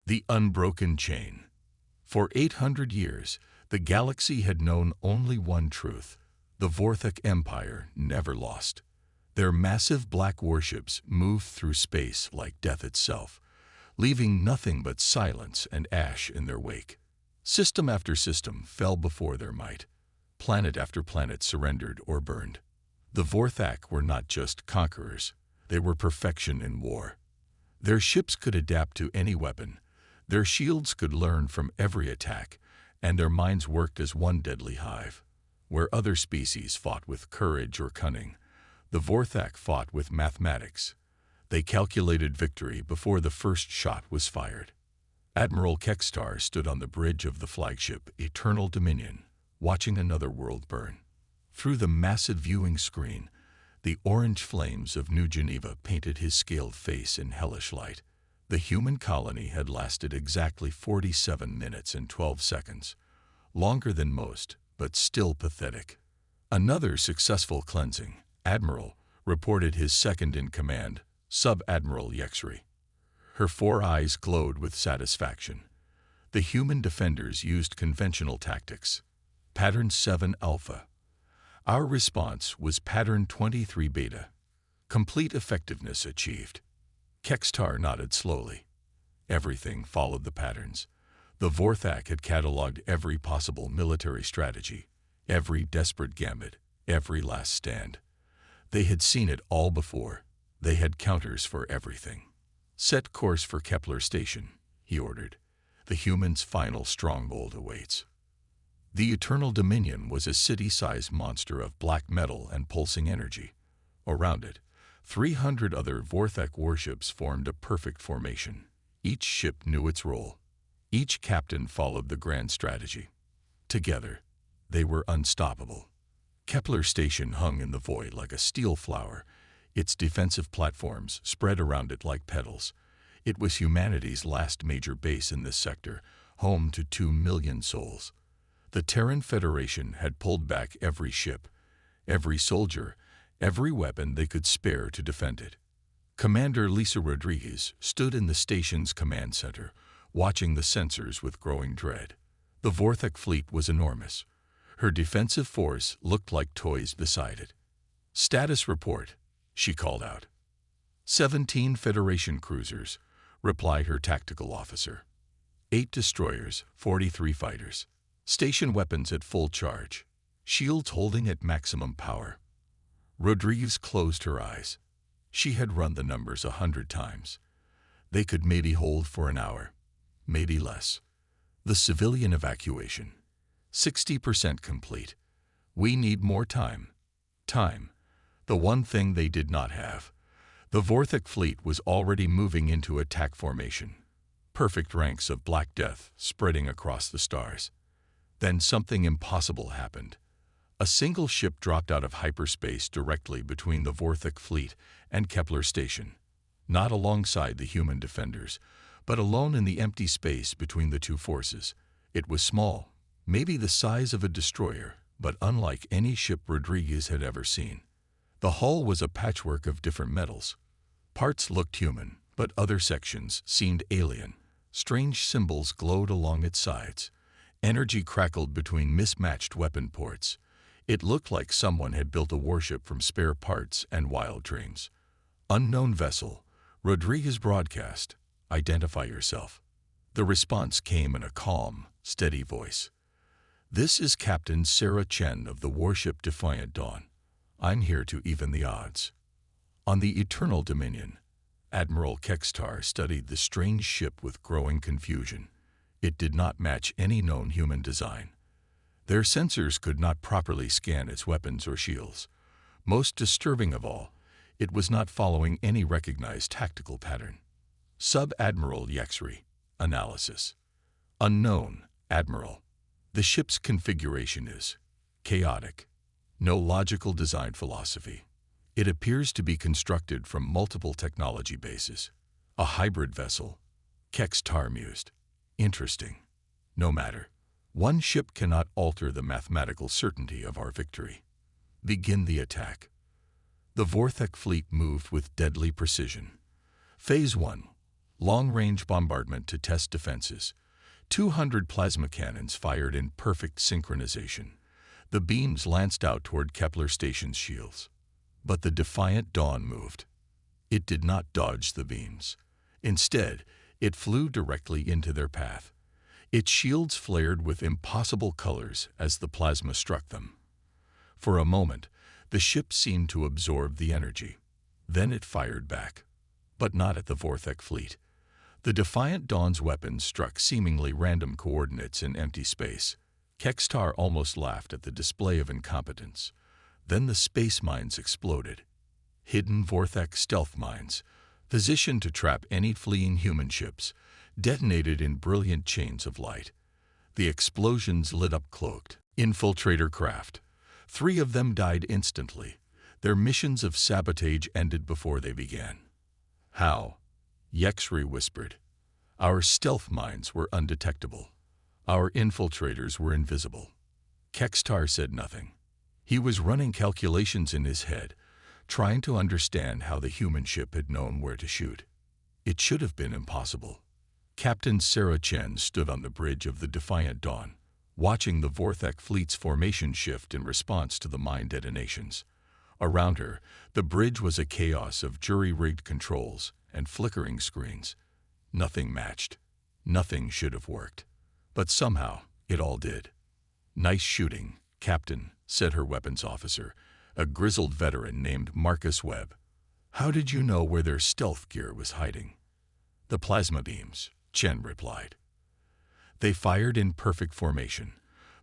The unbroken chain. For 800 years, the galaxy had known only one truth: the Vorthak Empire never lost. Their massive black warships moved through space like death itself, leaving nothing but silence and ash in their wake. System after system fell before their might. Planet after planet surrendered or burned. The Vorthak were not just conquerors, they were perfection in war. Their ships could adapt to any weapon, their shields could learn from every attack, and their minds worked as one deadly hive. Where other species fought with courage or cunning, the Vorthak fought with mathematics. They calculated victory before the first shot was fired. Admiral Kekstar stood on the bridge of the flagship Eternal Dominion, watching another world burn. Through the massive viewing screen, the orange flames of New Geneva painted his scaled face in hellish light. The human colony had lasted exactly 47 minutes and 12 seconds, longer than most, but still pathetic. Another successful cleansing. Admiral reported his second-in-command, Sub-Admiral Yexri. Her 4 eyes glowed with satisfaction. The human defenders used conventional tactics. Pattern 7 Alpha. Our response was Pattern 23 Beta. Complete effectiveness achieved. Kekstar nodded slowly. Everything followed the patterns. The Vorthak had catalogued every possible military strategy, every desperate gambit, every last stand. They had seen it all before. They had counters for everything. Set course for Kepler Station, he ordered. The humans' final stronghold awaits. The Eternal Dominion was a city-sized monster of black metal and pulsing energy. Around it, 300 other Vorthak warships formed a perfect formation. Each ship knew its role. Each captain followed the grand strategy. Together, they were unstoppable. Kepler Station hung in the void like a steel flower, its defensive platforms spread around it like petals. It was humanity's last major base in this sector, home to 2 million souls. The Terran Federation had pulled back every ship, every soldier, every weapon they could spare to defend it. Commander Lisa Rodriguez stood in the station's command center, watching the sensors with growing dread. The Vorthak fleet was enormous. Her defensive force looked like toys beside it. "Status report," she called out. 17 Federation cruisers, replied her tactical officer. 8 destroyers, 43 fighters. Station weapons at full charge. Shields holding at maximum power. Rodriguez closed her eyes. She had run the numbers 100 times. They could maybe hold for an hour, maybe less. The civilian evacuation. 60% complete. We need more time. Time. The one thing they did not have. The Vorthak fleet was already moving into attack formation. Perfect ranks of Black Death spreading across the stars. Then something impossible happened. A single ship dropped out of hyperspace directly between the Vorthak fleet and Kepler Station. Not alongside the human defenders, but alone in the empty space between the two forces. It was small, maybe the size of a destroyer, but unlike any ship Rodriguez had ever seen. The hull was a patchwork of different metals. Parts looked human, but other sections seemed alien. Strange symbols glowed along its sides. Energy crackled between mismatched weapon ports. It looked like someone had built a warship from spare parts and wild dreams. Unknown vessel, Rodriguez broadcast, "Identify yourself." The response came in a calm, steady voice. "This is Captain Sarah Chen of the warship Defiant Dawn. I'm here to even the odds." On the Eternal Dominion, Admiral Kekstar studied the strange ship with growing confusion. It did not match any known human design. Their sensors could not properly scan its weapons or shields. Most disturbing of all, it was not following any recognized tactical pattern. Sub-Admiral Yexri. Analysis. Unknown, Admiral. The ship's configuration is chaotic. No logical design philosophy. It appears to be constructed from multiple technology bases. A hybrid vessel. Kekstar mused. Interesting. No matter. One ship cannot alter the mathematical certainty of our victory. Begin the attack. The Vorthak fleet moved with deadly precision. Phase 1. long-range bombardment to test defenses. 200 plasma cannons fired in perfect synchronization. The beams lanced out toward Kepler Station's shields. But the Defiant Dawn moved. It did not dodge the beams. Instead, it flew directly into their path. Its shields flared with impossible colors as the plasma struck them. For a moment, the ship seemed to absorb the energy. Then it fired back. But not at the Vorthek fleet. The Defiant Dawn's weapons struck seemingly random coordinates in empty space. Kextar almost laughed at the display of incompetence. Then the space mines exploded. Hidden Vorthek stealth mines, positioned to trap any fleeing human ships, detonated in brilliant chains of light. The explosions lit up cloaked infiltrator craft. 3 of them died instantly. Their missions of sabotage ended before they began. How? Yexri whispered. Our stealth mines were undetectable. Our infiltrators were invisible. Kextar said nothing. He was running calculations in his head, trying to understand how the human ship had known where to shoot. It should have been impossible. Captain Sarah Chen stood on the bridge of the Defiant Dawn, watching the Vorthek fleet's formation shift in response to the mine detonations. Around her, the bridge was a chaos of jury-rigged controls and flickering screens. Nothing matched. Nothing should have worked. But somehow, it all did. Nice shooting, Captain, said her weapons officer, a grizzled veteran named Marcus Webb. How did you know where their stealth gear was hiding? The plasma beams, Chen replied. They fired in perfect formation,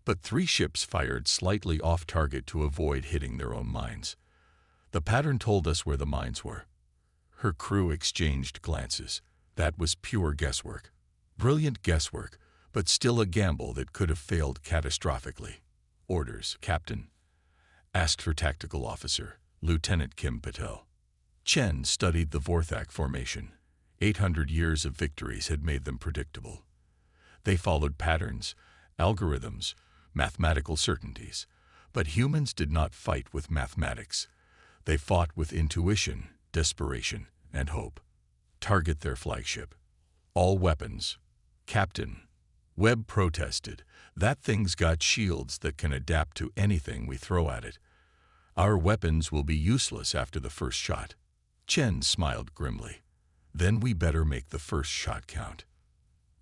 but 3 ships fired slightly off target to avoid hitting their own mines. The pattern told us where the mines were. Her crew exchanged glances. That was pure guesswork. Brilliant guesswork, but still a gamble that could have failed catastrophically. Orders, Captain, asked her tactical officer, Lieutenant Kim Patel. Chen studied the Vorthak formation. 800 years of victories had made them predictable. They followed patterns, algorithms, mathematical certainties. But humans did not fight with mathematics. They fought with intuition, desperation, and hope. Target their flagship. All weapons. Captain, Webb protested. That thing's got shields that can adapt to anything we throw at it. Our weapons will be useless after the first shot. Chen smiled grimly. Then we better make the first shot count.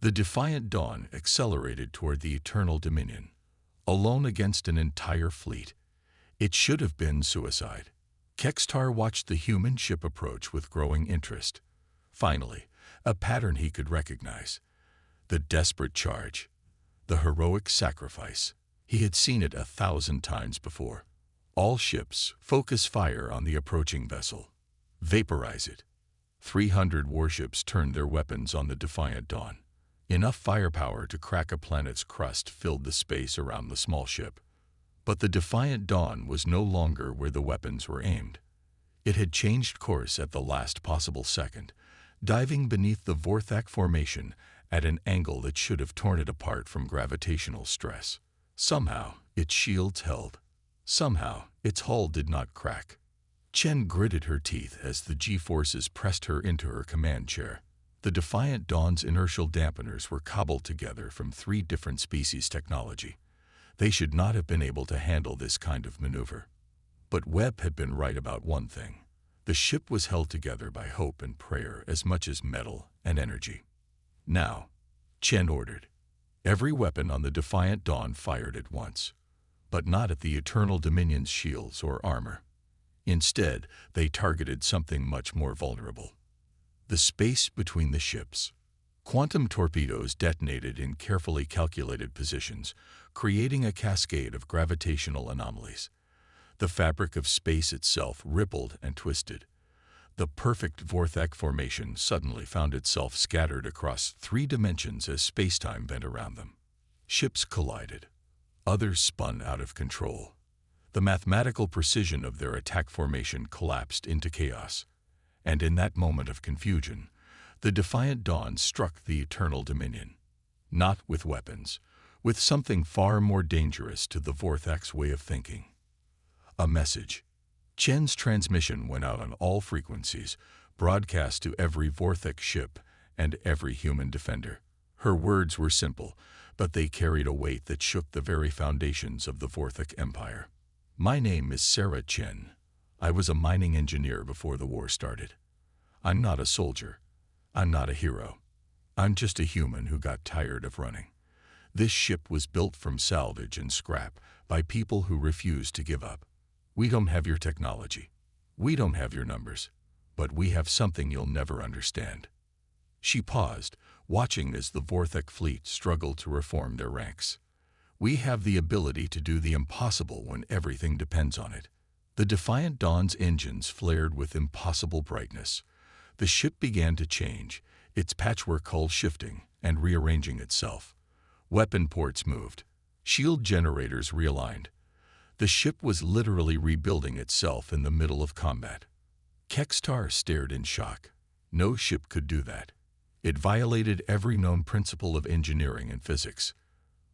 The Defiant Dawn accelerated toward the Eternal Dominion, alone against an entire fleet. It should have been suicide. Kextar watched the human ship approach with growing interest. Finally, a pattern he could recognize. The desperate charge. The heroic sacrifice. He had seen it 1,000 times before. All ships focus fire on the approaching vessel. Vaporize it. 300 warships turned their weapons on the Defiant Dawn. Enough firepower to crack a planet's crust filled the space around the small ship. But the Defiant Dawn was no longer where the weapons were aimed. It had changed course at the last possible second, diving beneath the Vorthak formation at an angle that should have torn it apart from gravitational stress. Somehow, its shields held. Somehow, its hull did not crack. Chen gritted her teeth as the G-forces pressed her into her command chair. The Defiant Dawn's inertial dampeners were cobbled together from 3 different species technology. They should not have been able to handle this kind of maneuver. But Webb had been right about one thing. The ship was held together by hope and prayer as much as metal and energy. Now, Chen ordered. Every weapon on the Defiant Dawn fired at once, but not at the Eternal Dominion's shields or armor. Instead, they targeted something much more vulnerable. The space between the ships. Quantum torpedoes detonated in carefully calculated positions, creating a cascade of gravitational anomalies. The fabric of space itself rippled and twisted. The perfect Vorthak formation suddenly found itself scattered across 3 dimensions as spacetime bent around them. Ships collided. Others spun out of control. The mathematical precision of their attack formation collapsed into chaos. And in that moment of confusion, the Defiant Dawn struck the Eternal Dominion. Not with weapons, with something far more dangerous to the Vorthak's way of thinking. A message. Chen's transmission went out on all frequencies, broadcast to every Vorthak ship and every human defender. Her words were simple, but they carried a weight that shook the very foundations of the Vorthak Empire. My name is Sarah Chen. I was a mining engineer before the war started. I'm not a soldier. I'm not a hero. I'm just a human who got tired of running. This ship was built from salvage and scrap by people who refused to give up. We don't have your technology. We don't have your numbers. But we have something you'll never understand. She paused, watching as the Vorthak fleet struggled to reform their ranks. We have the ability to do the impossible when everything depends on it. The Defiant Dawn's engines flared with impossible brightness. The ship began to change, its patchwork hull shifting and rearranging itself. Weapon ports moved. Shield generators realigned. The ship was literally rebuilding itself in the middle of combat. Kextar stared in shock. No ship could do that. It violated every known principle of engineering and physics.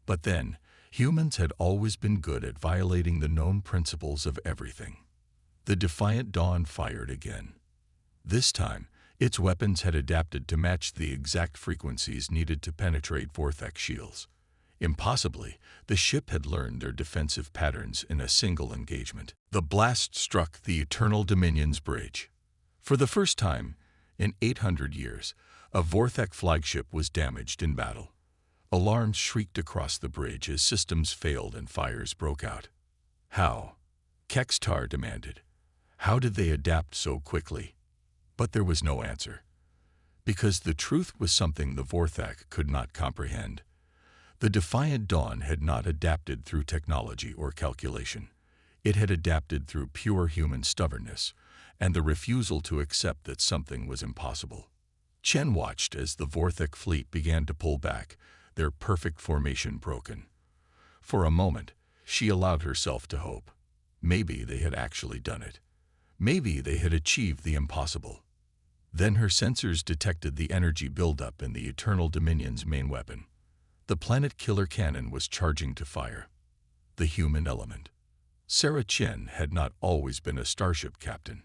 But then, humans had always been good at violating the known principles of everything. The Defiant Dawn fired again. This time, its weapons had adapted to match the exact frequencies needed to penetrate Vorthak shields. Impossibly, the ship had learned their defensive patterns in a single engagement. The blast struck the Eternal Dominion's bridge. For the first time in 800 years, a Vorthak flagship was damaged in battle. Alarms shrieked across the bridge as systems failed and fires broke out. How? Kextar demanded. How did they adapt so quickly? But there was no answer. Because the truth was something the Vorthak could not comprehend. The Defiant Dawn had not adapted through technology or calculation. It had adapted through pure human stubbornness and the refusal to accept that something was impossible. Chen watched as the Vorthak fleet began to pull back, their perfect formation broken. For a moment, she allowed herself to hope. Maybe they had actually done it. Maybe they had achieved the impossible. Then her sensors detected the energy buildup in the Eternal Dominion's main weapon. The planet killer cannon was charging to fire. The human element. Sarah Chen had not always been a starship captain.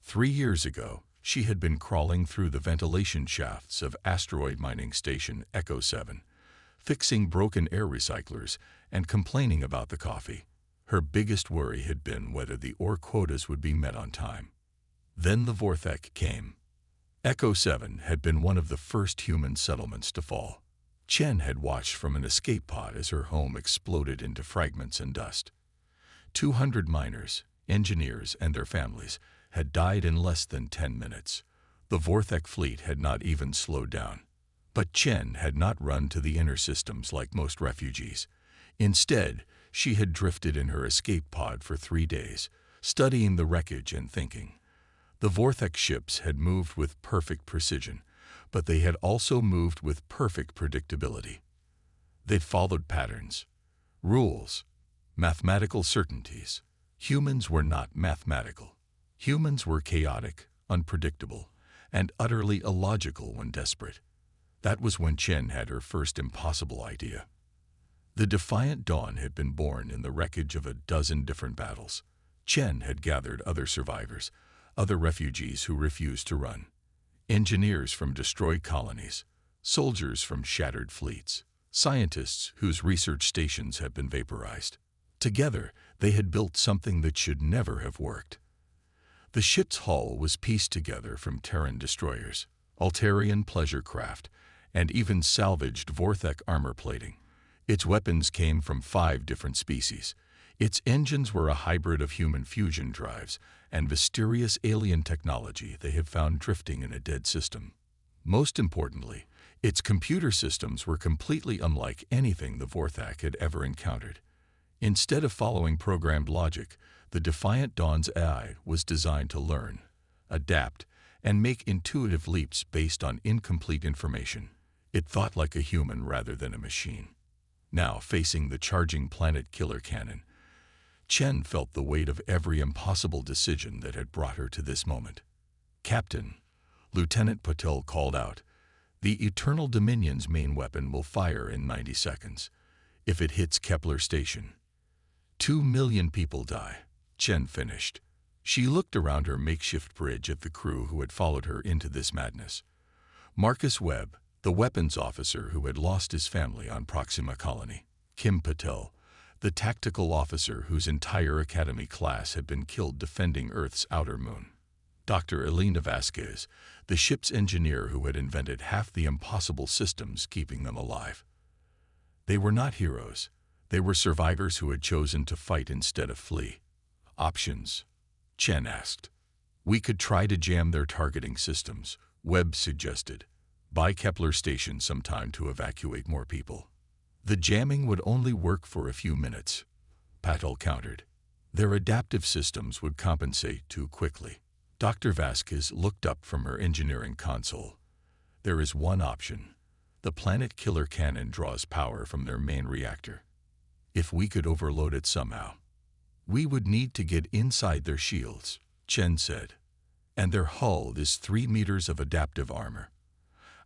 3 years ago, she had been crawling through the ventilation shafts of asteroid mining station Echo 7, fixing broken air recyclers and complaining about the coffee. Her biggest worry had been whether the ore quotas would be met on time. Then the Vorthak came. Echo 7 had been one of the first human settlements to fall. Chen had watched from an escape pod as her home exploded into fragments and dust. 200 miners, engineers, and their families had died in less than 10 minutes. The Vorthak fleet had not even slowed down. But Chen had not run to the inner systems like most refugees. Instead, she had drifted in her escape pod for 3 days, studying the wreckage and thinking. The Vorthak ships had moved with perfect precision, but they had also moved with perfect predictability. They'd followed patterns, rules, mathematical certainties. Humans were not mathematical. Humans were chaotic, unpredictable, and utterly illogical when desperate. That was when Chen had her first impossible idea. The Defiant Dawn had been born in the wreckage of a dozen different battles. Chen had gathered other survivors, other refugees who refused to run. Engineers from destroyed colonies, soldiers from shattered fleets, scientists whose research stations had been vaporized. Together, they had built something that should never have worked. The ship's hull was pieced together from Terran destroyers, Altarian pleasure craft, and even salvaged Vorthak armor plating. Its weapons came from 5 different species. Its engines were a hybrid of human fusion drives and mysterious alien technology they had found drifting in a dead system. Most importantly, its computer systems were completely unlike anything the Vorthak had ever encountered. Instead of following programmed logic, the Defiant Dawn's AI was designed to learn, adapt, and make intuitive leaps based on incomplete information. It thought like a human rather than a machine. Now, facing the charging planet killer cannon, Chen felt the weight of every impossible decision that had brought her to this moment. "Captain," Lieutenant Patel called out, "the Eternal Dominion's main weapon will fire in 90 seconds. If it hits Kepler Station, 2 million people die." Chen finished. She looked around her makeshift bridge at the crew who had followed her into this madness. Marcus Webb, the weapons officer who had lost his family on Proxima Colony. Kim Patel, the tactical officer whose entire Academy class had been killed defending Earth's outer moon. Dr. Elena Vasquez, the ship's engineer who had invented half the impossible systems keeping them alive. They were not heroes. They were survivors who had chosen to fight instead of flee. Options? Chen asked. We could try to jam their targeting systems, Webb suggested. Buy Kepler Station some time to evacuate more people. The jamming would only work for a few minutes, Patel countered. Their adaptive systems would compensate too quickly. Dr. Vasquez looked up from her engineering console. There is one option. The planet killer cannon draws power from their main reactor. If we could overload it somehow. We would need to get inside their shields, Chen said. And their hull is 3 meters of adaptive armor.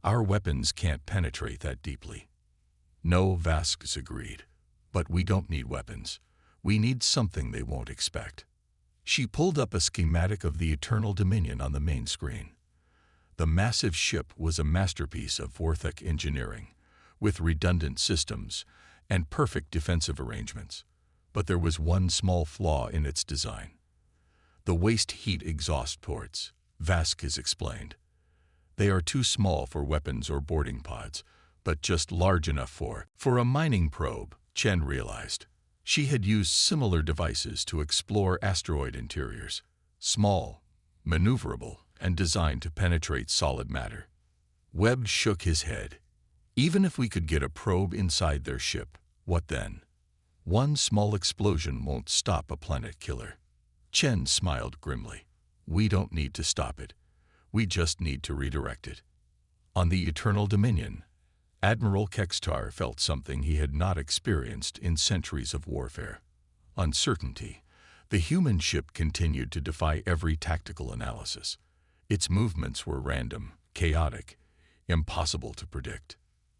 Our weapons can't penetrate that deeply. No, Vasquez agreed. But we don't need weapons. We need something they won't expect. She pulled up a schematic of the Eternal Dominion on the main screen. The massive ship was a masterpiece of Vorthek engineering, with redundant systems and perfect defensive arrangements. But there was one small flaw in its design. The waste heat exhaust ports, Vasquez explained. They are too small for weapons or boarding pods, but just large enough for a mining probe, Chen realized. She had used similar devices to explore asteroid interiors, small, maneuverable, and designed to penetrate solid matter. Webb shook his head. Even if we could get a probe inside their ship, what then? One small explosion won't stop a planet killer. Chen smiled grimly. We don't need to stop it. We just need to redirect it. On the Eternal Dominion, Admiral Kextar felt something he had not experienced in centuries of warfare. Uncertainty. The human ship continued to defy every tactical analysis. Its movements were random, chaotic, impossible to predict.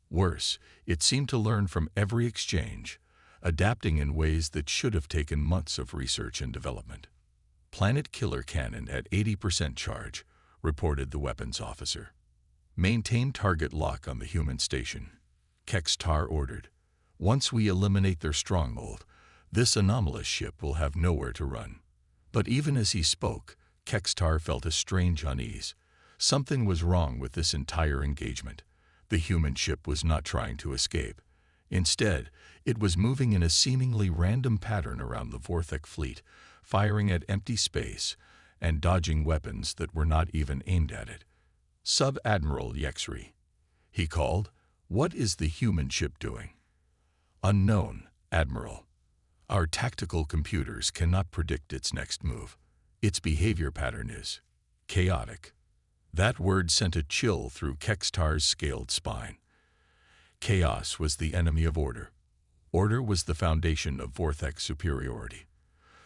Worse, it seemed to learn from every exchange, adapting in ways that should have taken months of research and development. Planet killer cannon at 80% charge, reported the weapons officer. Maintain target lock on the human station, Kextar ordered. Once we eliminate their stronghold, this anomalous ship will have nowhere to run. But even as he spoke, Kextar felt a strange unease. Something was wrong with this entire engagement. The human ship was not trying to escape. Instead, it was moving in a seemingly random pattern around the Vorthek fleet, firing at empty space and dodging weapons that were not even aimed at it. Sub-Admiral Yexri, he called. What is the human ship doing? Unknown, Admiral. Our tactical computers cannot predict its next move. Its behavior pattern is chaotic. That word sent a chill through Kextar's scaled spine. Chaos was the enemy of order. Order was the foundation of Vorthek's superiority.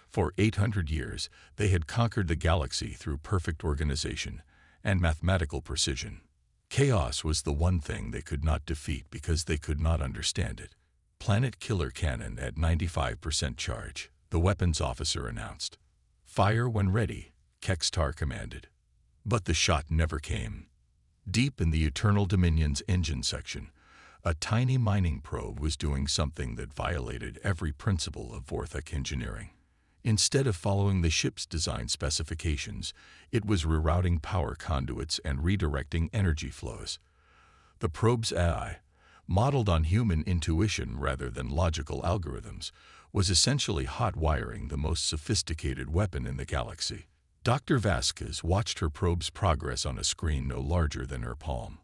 For 800 years, they had conquered the galaxy through perfect organization and mathematical precision. Chaos was the one thing they could not defeat because they could not understand it. Planet killer cannon at 95% charge, the weapons officer announced. Fire when ready, Kextar commanded. But the shot never came. Deep in the Eternal Dominion's engine section, a tiny mining probe was doing something that violated every principle of Vorthek engineering. Instead of following the ship's design specifications, it was rerouting power conduits and redirecting energy flows. The probe's AI, modeled on human intuition rather than logical algorithms, was essentially hot wiring the most sophisticated weapon in the galaxy. Dr. Vasquez watched her probe's progress on a screen no larger than her palm.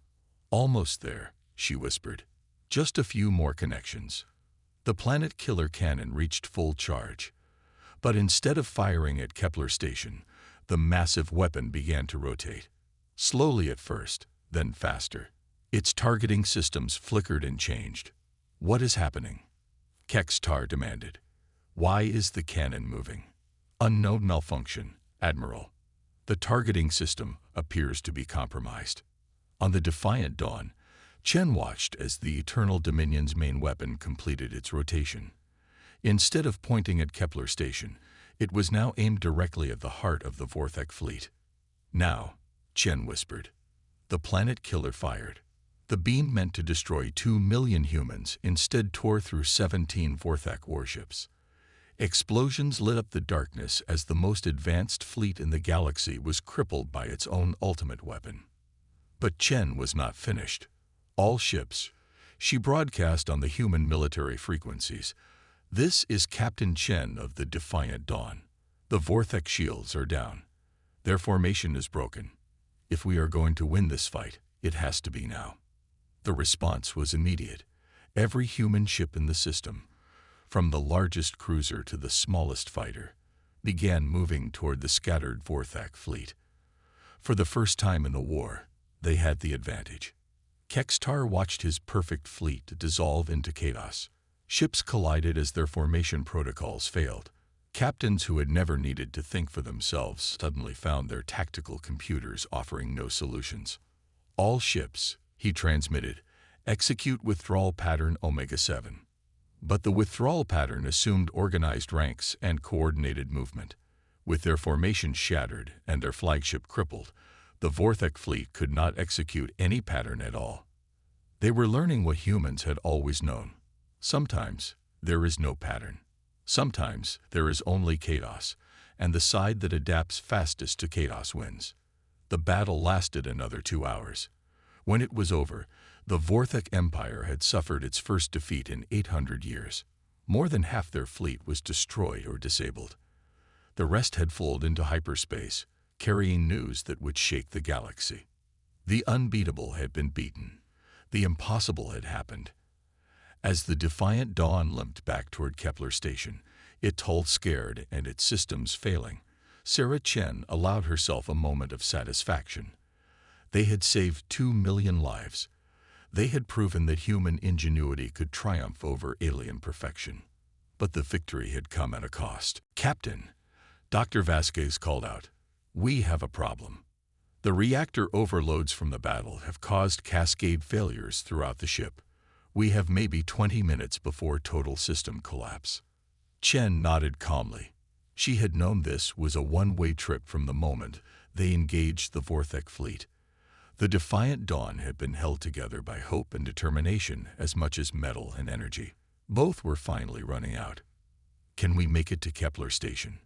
Almost there, she whispered. Just a few more connections. The planet killer cannon reached full charge. But instead of firing at Kepler Station, the massive weapon began to rotate. Slowly at first, then faster. Its targeting systems flickered and changed. What is happening? Kextar demanded. Why is the cannon moving? Unknown malfunction, Admiral. The targeting system appears to be compromised. On the defiant dawn, Chen watched as the Eternal Dominion's main weapon completed its rotation. Instead of pointing at Kepler Station, it was now aimed directly at the heart of the Vorthek fleet. Now, Chen whispered. The planet killer fired. The beam meant to destroy 2 million humans instead tore through 17 Vorthak warships. Explosions lit up the darkness as the most advanced fleet in the galaxy was crippled by its own ultimate weapon. But Chen was not finished. All ships. She broadcast on the human military frequencies. This is Captain Chen of the Defiant Dawn. The Vorthak shields are down. Their formation is broken. If we are going to win this fight, it has to be now. The response was immediate. Every human ship in the system, from the largest cruiser to the smallest fighter, began moving toward the scattered Vorthak fleet. For the first time in the war, they had the advantage. Kextar watched his perfect fleet dissolve into chaos. Ships collided as their formation protocols failed. Captains who had never needed to think for themselves suddenly found their tactical computers offering no solutions. All ships, he transmitted, execute withdrawal pattern Omega-7. But the withdrawal pattern assumed organized ranks and coordinated movement. With their formation shattered and their flagship crippled, the Vorthak fleet could not execute any pattern at all. They were learning what humans had always known. Sometimes there is no pattern. Sometimes there is only chaos, and the side that adapts fastest to chaos wins. The battle lasted another 2 hours. When it was over, the Vorthak Empire had suffered its first defeat in 800 years. More than half their fleet was destroyed or disabled. The rest had fled into hyperspace, carrying news that would shake the galaxy. The unbeatable had been beaten. The impossible had happened. As the Defiant Dawn limped back toward Kepler Station, it told scared and its systems failing, Sarah Chen allowed herself a moment of satisfaction. They had saved 2 million lives. They had proven that human ingenuity could triumph over alien perfection. But the victory had come at a cost. "Captain," Dr. Vasquez called out, "we have a problem. The reactor overloads from the battle have caused cascade failures throughout the ship. We have maybe 20 minutes before total system collapse." Chen nodded calmly. She had known this was a one-way trip from the moment they engaged the Vorthak fleet. The Defiant Dawn had been held together by hope and determination as much as metal and energy. Both were finally running out. "Can we make it to Kepler Station?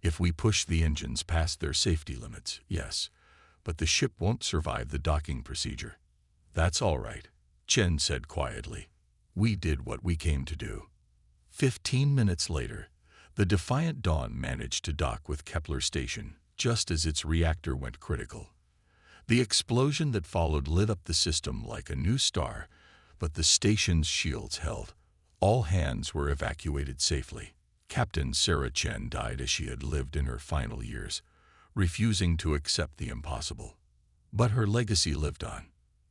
If we push the engines past their safety limits, yes. But the ship won't survive the docking procedure." "That's all right," Chen said quietly. "We did what we came to do." 15 minutes later, the Defiant Dawn managed to dock with Kepler Station just as its reactor went critical. The explosion that followed lit up the system like a new star, but the station's shields held. All hands were evacuated safely. Captain Sarah Chen died as she had lived in her final years, refusing to accept the impossible. But her legacy lived on.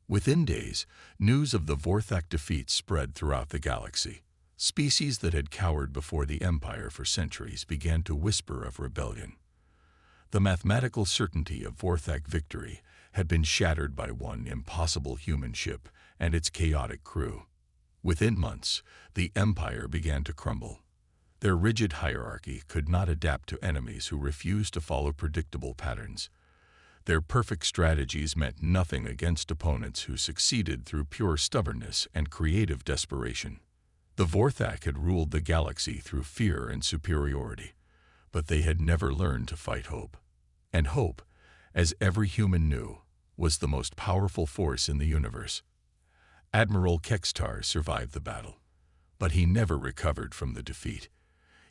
Within days, news of the Vorthak defeat spread throughout the galaxy. Species that had cowered before the Empire for centuries began to whisper of rebellion. The mathematical certainty of Vorthak victory had been shattered by one impossible human ship and its chaotic crew. Within months, the Empire began to crumble. Their rigid hierarchy could not adapt to enemies who refused to follow predictable patterns. Their perfect strategies meant nothing against opponents who succeeded through pure stubbornness and creative desperation. The Vorthak had ruled the galaxy through fear and superiority, but they had never learned to fight hope. And hope, as every human knew, was the most powerful force in the universe. Admiral Kextar survived the battle, but he never recovered from the defeat.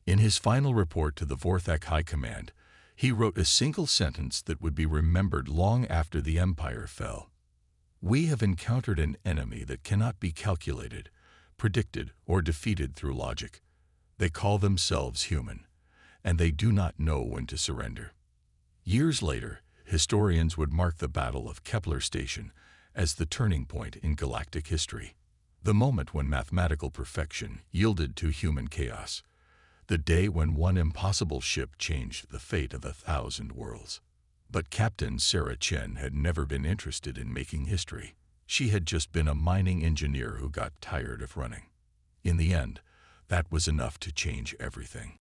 In his final report to the Vorthak High Command, he wrote a single sentence that would be remembered long after the Empire fell. "We have encountered an enemy that cannot be calculated, predicted, or defeated through logic. They call themselves human, and they do not know when to surrender." Years later, historians would mark the Battle of Kepler Station as the turning point in galactic history, the moment when mathematical perfection yielded to human chaos. The day when one impossible ship changed the fate of 1,000 worlds. But Captain Sarah Chen had never been interested in making history. She had just been a mining engineer who got tired of running. In the end, that was enough to change everything.